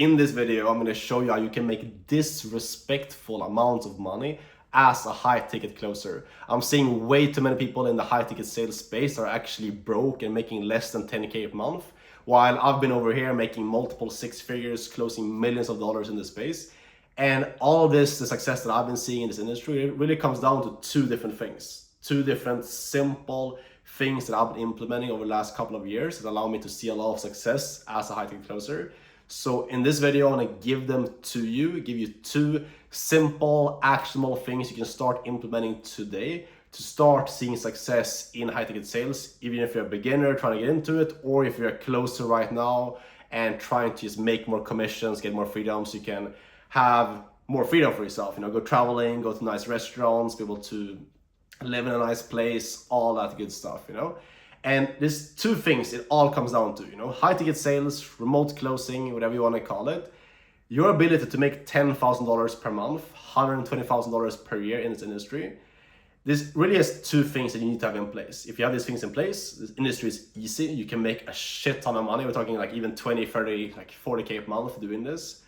In this video, I'm going to show you how you can make disrespectful amounts of money as a high ticket closer. I'm seeing way too many people in the high ticket sales space are actually broke and making less than 10K a month, while I've been over here making multiple six figures, closing millions of dollars in this space. And all this, the success that I've been seeing in this industry, it really comes down to two different things, two different simple things that I've been implementing over the last couple of years that allow me to see a lot of success as a high ticket closer. So in this video, I want to give them to you, give you two simple, actionable things you can start implementing today to start seeing success in high ticket sales, even if you're a beginner trying to get into it, or if you're a closer right now and trying to just make more commissions, get more freedom so you can have more freedom for yourself, go traveling, go to nice restaurants, be able to live in a nice place, all that good stuff, And there's two things it all comes down to, high ticket sales, remote closing, whatever you want to call it. Your ability to make $10,000 per month, $120,000 per year in this industry. This really has two things that you need to have in place. If you have these things in place, this industry is easy. You can make a shit ton of money. We're talking like even 20, 30, like 40K a month doing this.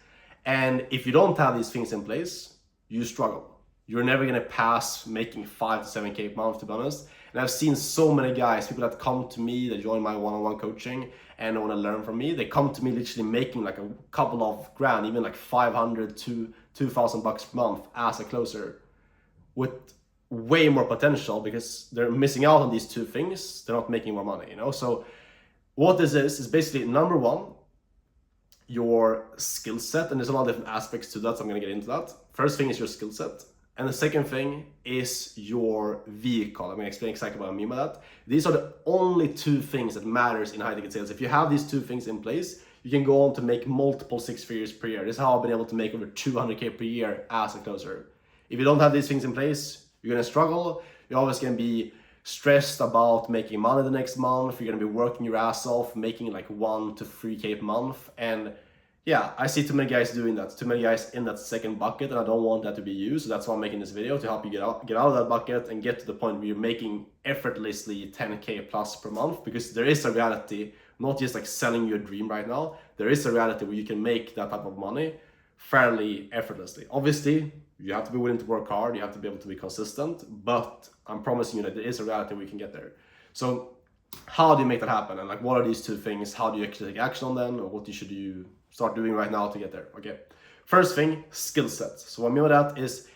And if you don't have these things in place, you struggle. You're never gonna pass making 5 to 7K a month, to be honest. And I've seen so many guys, people that come to me, that join my one-on-one coaching and want to learn from me. They come to me literally making like a couple of grand, even like 500 to 2,000 bucks per month as a closer, with way more potential because they're missing out on these two things. They're not making more money, So what this is basically number one, your skill set. And there's a lot of different aspects to that, so I'm gonna get into that. First thing is your skill set. And the second thing is your vehicle. I'm going to explain exactly what I mean by that. These are the only two things that matters in high ticket sales. If you have these two things in place, you can go on to make multiple six figures per year. This is how I've been able to make over 200K per year as a closer. If you don't have these things in place, you're going to struggle. You're always going to be stressed about making money the next month. You're going to be working your ass off, making like 1 to 3K per month. And yeah, I see too many guys doing that, too many guys in that second bucket, and I don't want that to be you. So that's why I'm making this video, to help you get out of that bucket and get to the point where you're making effortlessly 10K plus per month. Because there is a reality, not just like selling your dream right now. There is a reality where you can make that type of money fairly effortlessly. Obviously, you have to be willing to work hard. You have to be able to be consistent, but I'm promising you that there is a reality where you can get there. So how do you make that happen? And like, what are these two things? How do you actually take action on them? Or what should you start doing right now to get there? Okay. First thing, skill set. So what I mean by that is,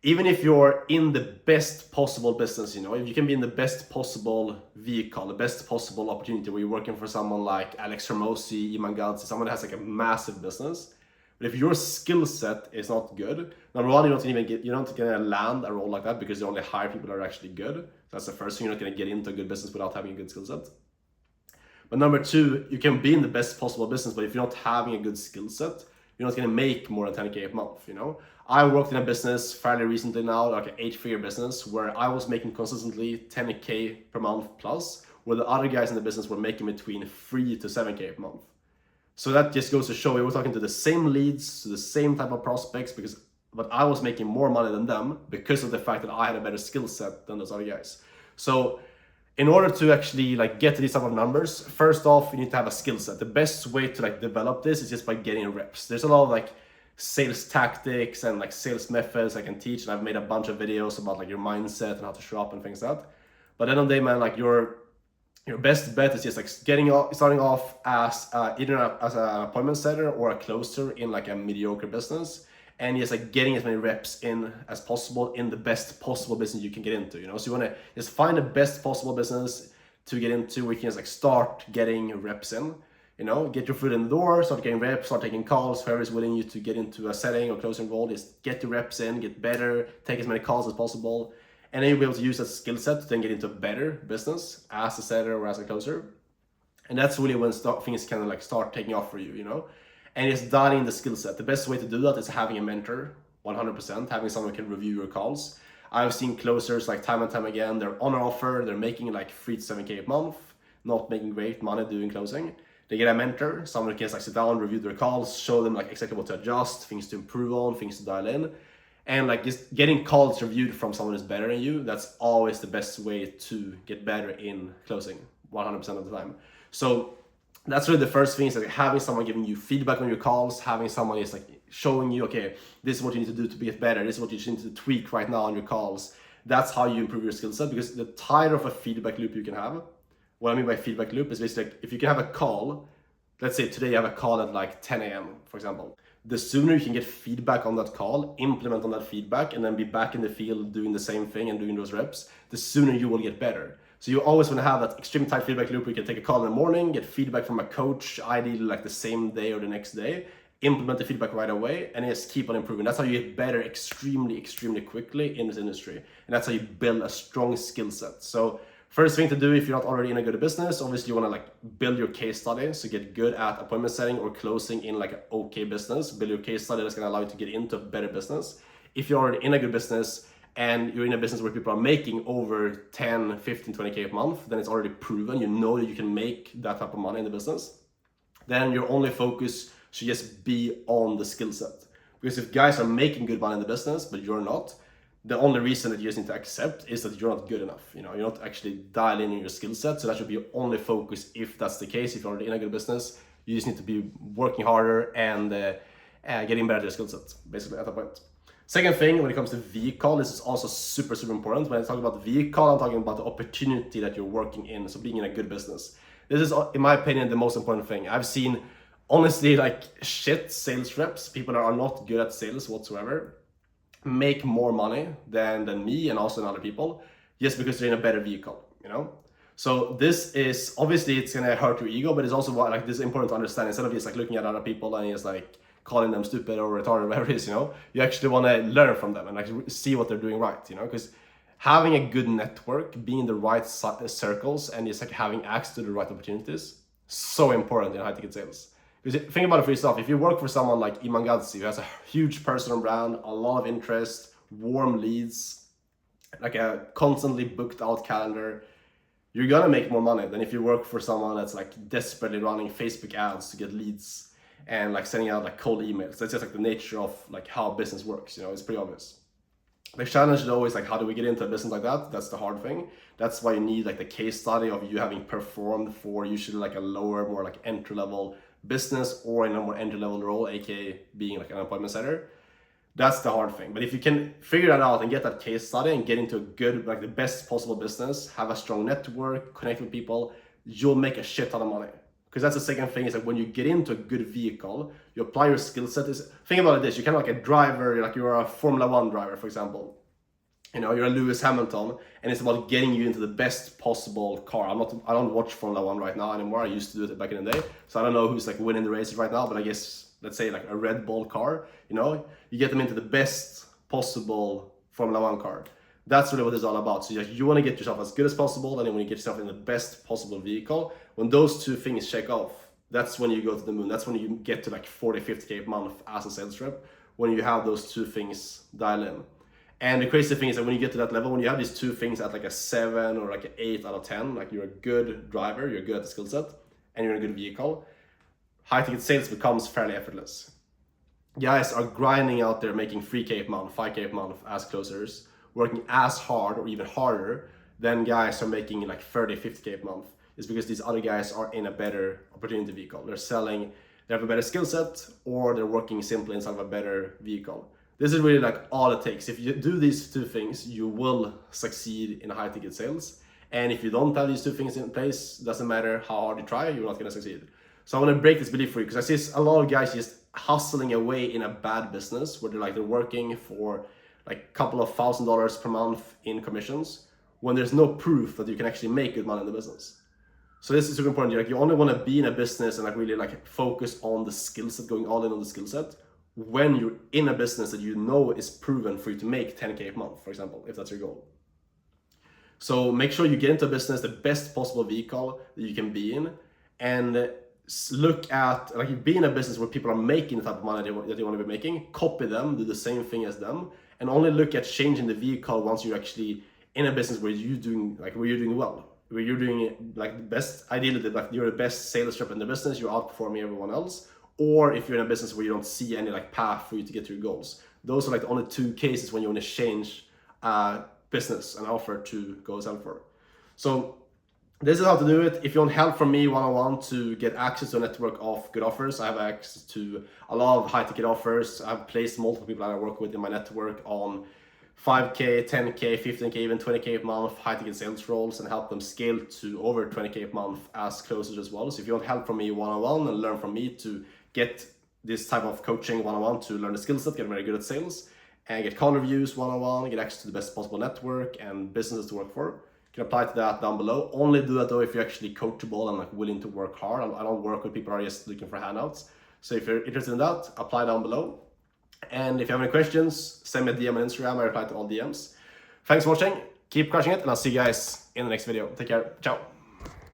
even if you're in the best possible business, if you can be in the best possible vehicle, the best possible opportunity where you're working for someone like Alex Hormozi, Iman Gadzhi, someone that has like a massive business. But if your skill set is not good, number one, you're not gonna land a role like that because you only hire people that are actually good. So that's the first thing. You're not gonna get into a good business without having a good skill set. But number two, you can be in the best possible business, but if you're not having a good skill set, you're not gonna make more than 10K a month, I worked in a business fairly recently now, like an 8-figure business, where I was making consistently 10K per month plus, where the other guys in the business were making between 3 to 7K per month. So that just goes to show we were talking to the same leads, to the same type of prospects, but I was making more money than them because of the fact that I had a better skill set than those other guys. So in order to actually like get to these type of numbers, first off, you need to have a skill set. The best way to like develop this is just by getting reps. There's a lot of like sales tactics and like sales methods I can teach, and I've made a bunch of videos about like your mindset and how to show up and things like that. But at the end of the day, man, like your best bet is just like starting off as either as an appointment setter or a closer in like a mediocre business, and just like getting as many reps in as possible in the best possible business you can get into, So you want to just find the best possible business to get into where you can just like start getting reps in, get your foot in the door, start getting reps, start taking calls. Whoever is willing you to get into a setting or closing role, just get your reps in, get better, take as many calls as possible. And then you'll be able to use that skill set to then get into a better business as a setter or as a closer. And that's really when things kind of like start taking off for you, And it's dialing the skill set. The best way to do that is having a mentor, 100%, having someone who can review your calls. I've seen closers like time and time again, they're on an offer, they're making like 3 to 7K a month, not making great money doing closing. They get a mentor, someone who can like sit down, review their calls, show them like exactly what to adjust, things to improve on, things to dial in. And like just getting calls reviewed from someone who's better than you, that's always the best way to get better in closing 100% of the time. So That's really the first thing, is like having someone giving you feedback on your calls, having someone is like showing you, okay, this is what you need to do to get better, this is what you need to tweak right now on your calls. That's how you improve your skill set, because the tighter of a feedback loop you can have, what I mean by feedback loop is basically like if you can have a call, let's say today you have a call at like 10 a.m. for example, the sooner you can get feedback on that call, implement on that feedback, and then be back in the field doing the same thing and doing those reps, the sooner you will get better. So you always want to have that extreme tight feedback loop where you can take a call in the morning, get feedback from a coach, ideally like the same day or the next day, implement the feedback right away, and just keep on improving. That's how you get better extremely, extremely quickly in this industry. And that's how you build a strong skill set. So first thing to do, if you're not already in a good business, obviously you want to like build your case study. So get good at appointment setting or closing in like an okay business. Build your case study that's going to allow you to get into a better business. If you're already in a good business and you're in a business where people are making over 10, 15, 20K a month, then it's already proven, you know that you can make that type of money in the business. Then your only focus should just be on the skill set. Because if guys are making good money in the business, but you're not, the only reason that you just need to accept is that you're not good enough. You know, you're not actually dialing in your skill set. So that should be your only focus if that's the case. If you're already in a good business, you just need to be working harder and getting better at your skill set, basically, at that point. Second thing, when it comes to vehicle, this is also super, super important. When I talk about vehicle, I'm talking about the opportunity that you're working in. So being in a good business. This is, in my opinion, the most important thing. I've seen, honestly, like shit sales reps, people that are not good at sales whatsoever, make more money than me and also than other people, just because they're in a better vehicle, you know? So this is, obviously it's gonna hurt your ego, but it's also what, like, this is important to understand. Instead of just like looking at other people and just like calling them stupid or retarded, whatever it is, you know, you actually want to learn from them and like see what they're doing right, you know, because having a good network, being in the right circles, and just like having access to the right opportunities, so important in high ticket sales. Because think about it for yourself. If you work for someone like Iman Gadzhi, who has a huge personal brand, a lot of interest, warm leads, like a constantly booked out calendar, you're gonna make more money than if you work for someone that's like desperately running Facebook ads to get leads and like sending out like cold emails. That's just like the nature of like how business works, you know, it's pretty obvious. The challenge though is like, how do we get into a business like that? That's the hard thing. That's why you need like the case study of you having performed for usually like a lower, more like entry level business or in a more entry level role, aka being like an appointment setter. That's the hard thing. But if you can figure that out and get that case study and get into a good, like the best possible business, have a strong network, connect with people, you'll make a shit ton of money. Because that's the second thing, is that when you get into a good vehicle, you apply your skill set. Think about it this, you're kind of like a driver, like you're a Formula One driver, for example. You know, you're a Lewis Hamilton, and it's about getting you into the best possible car. I don't watch Formula One right now anymore. I used to do it back in the day, so I don't know who's like winning the races right now. But I guess, let's say like a Red Bull car, you know, you get them into the best possible Formula One car. That's really what it's all about. So you want to get yourself as good as possible, and then when you get yourself in the best possible vehicle, when those two things check off, that's when you go to the moon. That's when you get to like 40, 50K a month as a sales rep, when you have those two things dial in. And the crazy thing is that when you get to that level, when you have these two things at like a 7 or like an 8 out of 10, like you're a good driver, you're good at the skill set, and you're in a good vehicle, high ticket sales becomes fairly effortless. Guys are grinding out there, making 3K a month, 5K a month as closers, working as hard or even harder than guys are making like 30, 50K a month. It's because these other guys are in a better opportunity vehicle. They're selling, they have a better skill set, or they're working simply inside of a better vehicle. This is really like all it takes. If you do these two things, you will succeed in high ticket sales. And if you don't have these two things in place, doesn't matter how hard you try, you're not gonna succeed. So I wanna break this belief for you, because I see a lot of guys just hustling away in a bad business where they're working for like a couple of $1,000s per month in commissions, when there's no proof that you can actually make good money in the business. So this is super important. You only want to be in a business and really focus on the skill set, going all in on the skill set, when you're in a business that you know is proven for you to make 10K a month, for example, if that's your goal. So make sure you get into a business, the best possible vehicle that you can be in, and look at, be in a business where people are making the type of money that they want to be making, copy them, do the same thing as them, and only look at changing the vehicle once you're actually in a business where you're doing well, where you're doing the best, ideally you're the best sales rep in the business, you're outperforming everyone else, or if you're in a business where you don't see any path for you to get to your goals. Those are the only two cases when you want to change business and offer to go sell for. So This is how to do it. If you want help from me one-on-one to get access to a network of good offers, I have access to a lot of high-ticket offers. I've placed multiple people that I work with in my network on 5K, 10K, 15K, even 20K a month high-ticket sales roles, and help them scale to over 20K a month as closers as well. So if you want help from me one-on-one and learn from me to get this type of coaching one-on-one to learn the skill set, get very good at sales, and get call reviews one-on-one, get access to the best possible network and businesses to work for, you can apply to that down below. Only do that though if you're actually coachable and like willing to work hard. I don't work with people who are just looking for handouts. So if you're interested in that, apply down below. And if you have any questions, send me a DM on Instagram. I reply to all DMs. Thanks for watching. Keep crushing it, and I'll see you guys in the next video. Take care. Ciao.